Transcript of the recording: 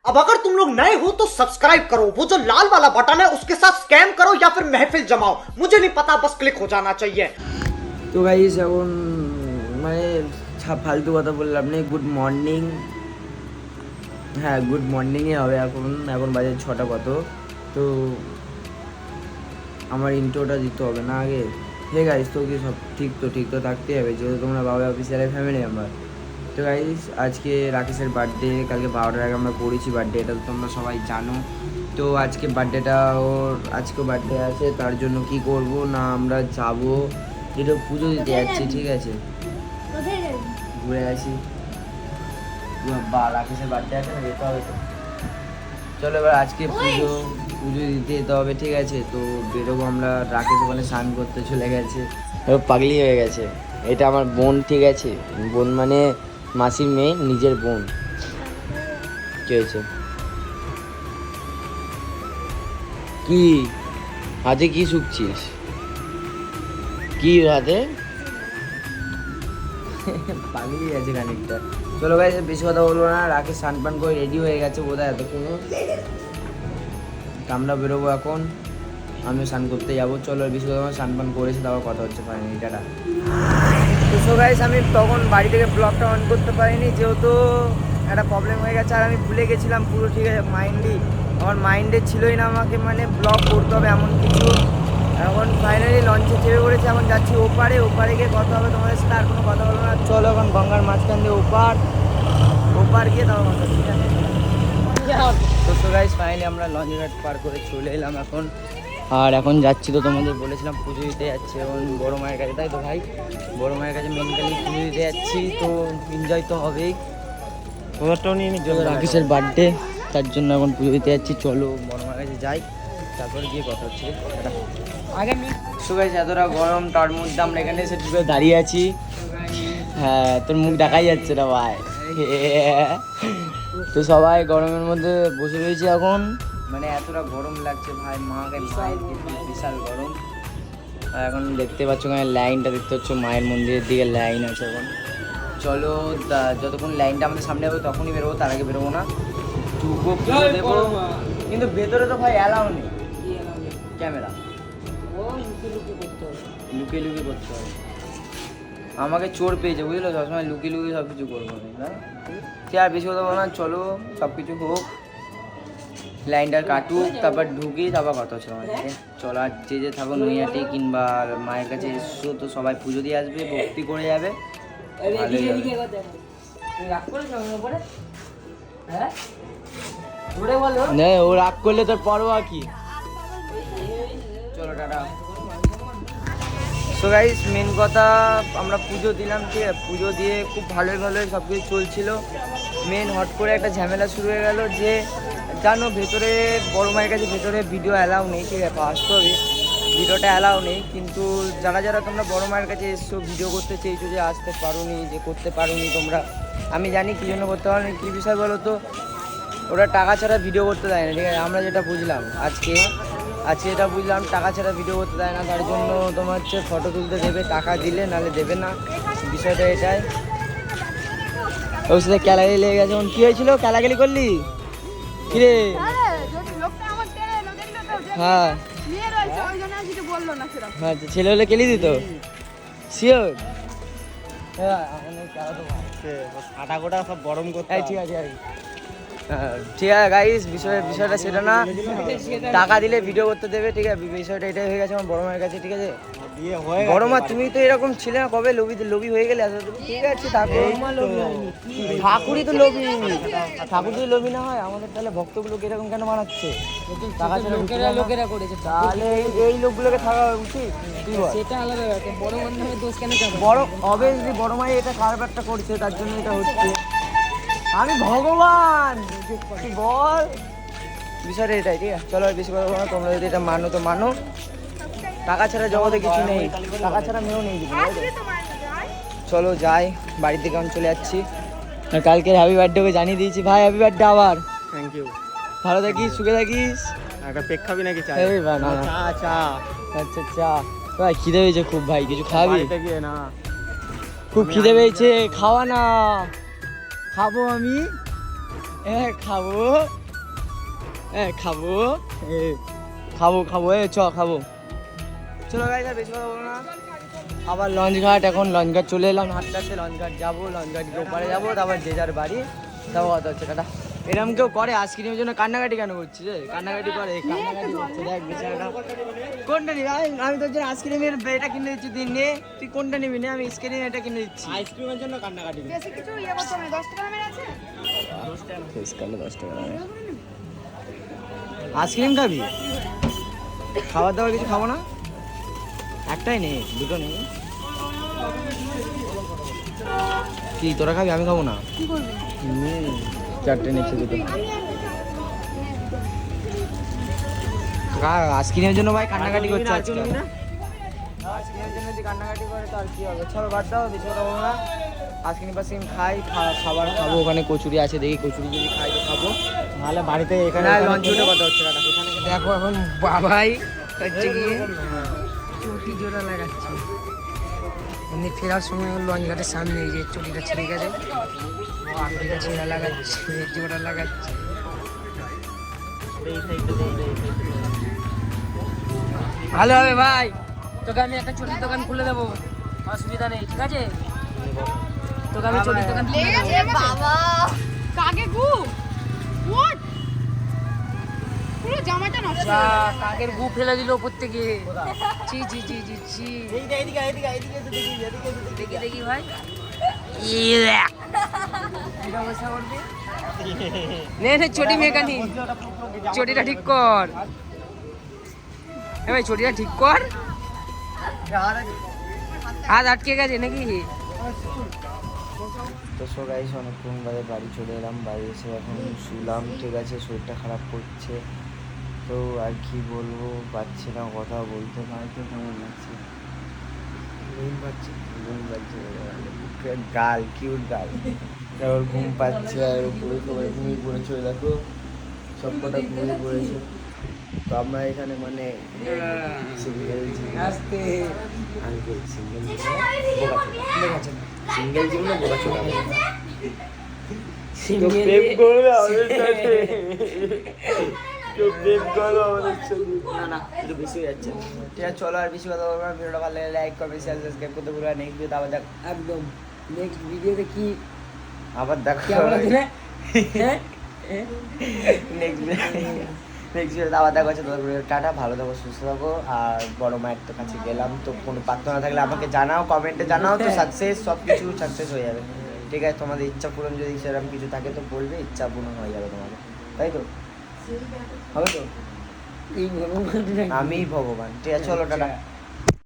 अब अगर तुम लोग नए हो तो सब्सक्राइब करो, वो जो लाल वाला बटन है उसके साथ स्कैम करो या फिर महफिल जमाओ, मुझे नहीं पता, बस क्लिक हो जाना चाहिए। তো গাইস এখন মানে ফালতু কথা বললাম নেই। গুড মর্নিং, হ্যাঁ গুড মর্নিংই হবে। এখন বাজে 6টা কত। তো আমার ইন্ট্রোটা দিতে হবে না আগে? হে গাইস, তো কি সব ঠিক তো থাকতেই হবে, যেহেতু তোমরা বাবা অফিসিয়ালের ফ্যামিলি মেম্বার। তো গাইস আজকে রাকেশের বার্থডে, কালকে 12টার আগে আমরা করেছি বার্থডে, এটা তো তোমরা সবাই জানো। তো আজকে বার্থডেটা ওর, আজকে বার্থডে আছে, তার জন্য কি করব না আমরা যাব যেটা পুজো দিতে যাচ্ছি, ঠিক আছে? ঘুরে আসি, বা রাকেশের বার্থডে আছে না, যেতে হবে তো। চলো এবার আজকে পুজো দিতে যেতে হবে, ঠিক আছে? তো বেরোবো আমরা। রাকেশ ওখানে স্নান করতে চলে গেছে, পাগলি হয়ে গেছে। এটা আমার বোন, ঠিক আছে? বোন মানে মাসির মেয়ে, নিজের বোন। কি হয়েছে? কি হাতে কি শুকছিস? কি হাতে? পাগলি আছে খানিকটা। চলো গাইস বেশি কথা বলবো না, রাকেশ স্নান পান করে রেডি হয়ে গেছে বোধহয় এতক্ষণ। আমরা বেরোবো এখন, আমি স্নান করতে যাবো। চলো বেশি কথা, স্নান পান করেছি, তারপর কথা হচ্ছে ফাইনালি, টাটা। তো সো গাইস আমি তখন বাড়ি থেকে ব্লগটা অন করতে পারিনি, যেহেতু একটা প্রবলেম হয়ে গেছে আর আমি ভুলে গেছিলাম পুরো, ঠিক আছে? আমার মাইন্ডে ছিলই না আমাকে মানে ব্লগ করতে হবে এমন কিছু। এখন ফাইনালি লঞ্চে চেপে পড়েছে, এখন যাচ্ছি ওপারে গিয়ে কথা হবে তোমাদের সাথে, আর কোনো কথা বলবো না। চলো এখন গঙ্গার মাঝখান দিয়ে ওপার গিয়ে তারপর কথা, ঠিক আছে? তো সো গাইস ফাইনালি আমরা লঞ্চ ঘাট পার করে চলে এলাম এখন, আর এখন যাচ্ছি তো তোমাদের বলেছিলাম পুজো দিতে যাচ্ছি এখন বড় মায়ের কাছে, তাই তো ভাই? বড় মায়ের কাছে মেনকালি পুজো দিতে যাচ্ছি, তো এনজয় তো হবেই। রাকেশের বার্থডে, তার জন্য এখন পুজো দিতে যাচ্ছি। চলো বড় মায়ের কাছে যাই, তারপরে গিয়ে কথা হচ্ছে আগে। সো গাইস এতটা গরম, তার মধ্যে আমরা এখানে এসে ঢুকে দাঁড়িয়ে আছি। হ্যাঁ তোর মুখ দেখাই যাচ্ছে না ভাই। তো সবাই গরমের মধ্যে বসে রয়েছে এখন, মানে এতটা গরম লাগছে ভাই, মায়ের বিশাল গরম। আর এখন দেখতে পাচ্ছ ওখানে লাইনটা দেখতে পাচ্ছ, মায়ের মন্দিরের দিকে লাইন আছে এখন। চলো যতক্ষণ লাইনটা আমাদের সামনে হবে তখনই বেরোবো, তার আগে বেরোবো না। টুকো পুজো দেবো, কিন্তু ভেতরে তো ভাই অ্যালাউ নেই ক্যামেরা, লুকিয়ে করতে হবে। আমাকে চোর পেয়েছে বুঝলো, সবসময় লুকিয়ে সব কিছু করবো আমি, না সে আর বেশি কথা বলো না। চলো সব কিছু হোক, লাইনটা কাটুক, তারপর ঢুকি, তারপর কথা হচ্ছে আমাদেরকে। চলো আর যে থাকো নৈহাটি কিংবা মায়ের কাছে এসছো, তো সবাই পুজো দিয়ে আসবে, ভক্তি করে যাবে, ও রাগ করলে তোর পরোয়া কি? চলো টাটা। সো গাইস মেন কথা, আমরা পুজো দিলাম, ঠিক আছে? পুজো দিয়ে খুব ভালোই সব কিছু চলছিল। মেন হট করে একটা ঝামেলা শুরু হয়ে গেল, যে জানো ভেতরে বড় মায়ের কাছে ভেতরে ভিডিও অ্যালাউ নেই, ঠিক আছে? বাস্তবে ভিডিওটা অ্যালাউ নেই, কিন্তু যারা তোমরা বড় মায়ের কাছে এসছো, ভিডিও করতে চেয়েছো, যে আসতে পারোনি, যে করতে পারোনি তোমরা, আমি জানি কী জন্য করতে পারোনি, কী বিষয় বলো তো। ওরা টাকা ছাড়া ভিডিও করতে দেয় না, ঠিক আছে? আমরা যেটা বুঝলাম আজকে এটা বুঝলাম, টাকা ছাড়া ভিডিও করতে দেয় না, তার জন্য তোমার হচ্ছে ফটো তুলতে দেবে টাকা দিলে, নাহলে দেবে না। বিষয়টা এটাই। ওর সাথে ক্যালাগালি লেগে গেছে। কী হয়েছিল? ক্যালাগালি করলি কিরে? হ্যাঁ আচ্ছা, ছেলে হলে কেলি দিত শিওর। আটা গোটা সব গরম করতে, ঠিক আছে গাইস, বিষয়টা সেটা না, টাকা দিলে ভিডিও করতে দেবে, ঠিক আছে? বিষয়টা এটাই হয়ে গেছে আমার বড় মায়ের কাছে, ঠিক আছে? বড় মা তুমি তো এরকম ছিলে না, কবে লোভী হয়ে গেলে? ঠিক আছে ঠাকুরই তো লোভী, ঠাকুর যদি লোভী না হয় আমাদের তাহলে ভক্তগুলোকে এরকম কেন বানাচ্ছে? টাকা ছাড়া লোকেরা করেছে, তাহলে এই লোকগুলোকে থাকা উচিত, সেটা আলাদা ব্যাপার। বড় মায়ের দোষ কেন? বড় অবভিয়াসলি বড় মাই এটা কারবারটা করছে, তার জন্য এটা হচ্ছে। আমি ভগবান বল, বিষয়টা এটাই, ঠিক আছে? চলো আর বেশি কথা বলো না, তোমরা যদি এটা মানো তো মানো, টাকা ছাড়া জগতে কিছু নেই, টাকা ছাড়া মেয়েও নেই। চলো যাই, বাড়ির দিকে আমি চলে যাচ্ছি। আর কালকে হ্যাপি বার্থডে ওকে জানিয়ে দিয়েছি, ভাই হ্যাপি বার্থডে আবার। Thank you. ভালো থাকিস, সুখে থাকিস। একটা পেক খাবি নাকি? চা চা। আচ্ছা চা ভাই, খিদে পেয়েছে খুব ভাই, কিছু খাবি? না খুব খিদে পেয়েছে, খাওয়া না। খাবো আমি, খাবো খাবো খাবো খাবো খাবো। চলো গাইস আর বেশি কথা বলবো না। আবার লঞ্চ ঘাট, এখন লঞ্চ ঘাট চলে এলাম হাঁটতে হাঁটতে। লঞ্চ ঘাট যাবো, লঞ্চ ঘাটের ওপারে যাবো, তারপর যে যার বাড়ি। তাও কথা হচ্ছে টাটা। এরকম কেউ করে আইসক্রিমের জন্য কান্নাকাটি কেন করছিস রে? কান্নাকাটি করে, কান্নাকাটি করছে দেখ বেচারাটা। কোনটা নিবি? আমি তোর জন্য আইসক্রিমের এটা কিনে দিচ্ছি, তুই নে। তুই কোনটা নিবি? নে, আমি আইসক্রিম এটা কিনে দিচ্ছি। আইসক্রিমের জন্য কান্নাকাটি বেশি কিছু ইয়ে করতে হবে না, 10 টাকা দামের আছে। আইসক্রিম খাবি? খাবার দাবার কিছু খাবো না? একটাই নেই, দুটো নেই। কি তোরা খাবি? আমি খাবো না। কি করবি? চারটে নিচ্ছে দুটো। আইসক্রিমের জন্য ভাই কান্নাকাটি করছে আজকে। আইসক্রিমের জন্য যদি কান্নাকাটি করে তো আর কি হবে? চলো বাদ দাও, বেশি কথা বলো না। আইসক্রিম খাই, খাবার খাবো। ওখানে কচুরি আছে, দেখি কচুরি যদি খাই তো খাবো, নাহলে বাড়িতে এখানে লঞ্চ উঠে কথা হচ্ছে। দেখো এখন বাবাই হচ্ছে গিয়ে চটি জোড়া লাগাচ্ছে। এমনি ফেরার সময় লঞ্চ ঘাটের সামনে যে চটিটা ছিঁড়ে গেছে, চটিটা ছিঁড়া লাগাচ্ছে, জোড়া লাগাচ্ছে। ভালো হবে ভাই, তোকে আমি একটা চটির দোকান খুলে দেবো, অসুবিধা নেই, ঠিক আছে? তোকে আমি চটির দোকান খুলে দেবো। লেগেছে বাবা। কাকে গু? হোয়াট? পুরো জামাটা নষ্ট যা, হয়ে গেছে। কাকের গু ফেলে দিল উপর থেকে। ছি ছি ছি ছি ছি। দেখি দেখি ভাই, এটা অবস্থা করবি? নে নে চটি মেকানিক, চটিটা ঠিক কর। এ ভাই চটিটা ঠিক কর। হাত আটকে গেছে নাকি? তো সো গাইস অনেকক্ষণ বাদে বাড়ি চলে এলাম। বাড়ি এসে এখন শুলাম, ঠিক আছে? শরীরটা খারাপ করছে তো আর কি বলবো, পাচ্ছি না কথা বলতে। ভাইকে কেমন লাগছে? ঘুম পাচ্ছে, ঘুম পাচ্ছে, গাল কিউট গাল। ওর ঘুম পাচ্ছে আর উপরে সবাই ঘুমিয়ে পড়েছে। দেখো সব কটা ঘুমিয়ে পড়েছে। তো আমরা এখানে মানে সিঙ্গেল জীবনে বোকা ছোটা প্রেম করবে আমাদের সাথে, কেউ প্রেম করবে আমাদের সাথে। না না, একটু বেশি হয়ে যাচ্ছে। ঠিক আছে চলো আর বেশি কথা বলবো না। ভিডিওটা ভালো লাগলে লাইক করবে, শেয়ার সাবস্ক্রাইব করতে ভুলবে না। নেক্সট ভিডিওতে আবার দেখ, একদম নেক্সট ভিডিওতে কি আবার দেখো। নেক্সট ভিডিওতে আবার দেখা হচ্ছে। টাটা, ভালো থাকো, সুস্থ থাকো। আর বড় মায়ের তো কাছে গেলাম, তো কোনো প্রার্থনা থাকলে আমাকে জানাও, কমেন্টে জানাও, তো সাকসেস সব কিছু সাকসেস হয়ে যাবে। ঠিক আছে? তোমাদের ইচ্ছা পূরণ যদি সেরকম কিছু থাকে তো বলবে, ইচ্ছা পূরণ হয়ে যাবে তোমাদের, তাই তো? হবে তো? আমি ভগবান। ঠিক আছে চলো টাটা।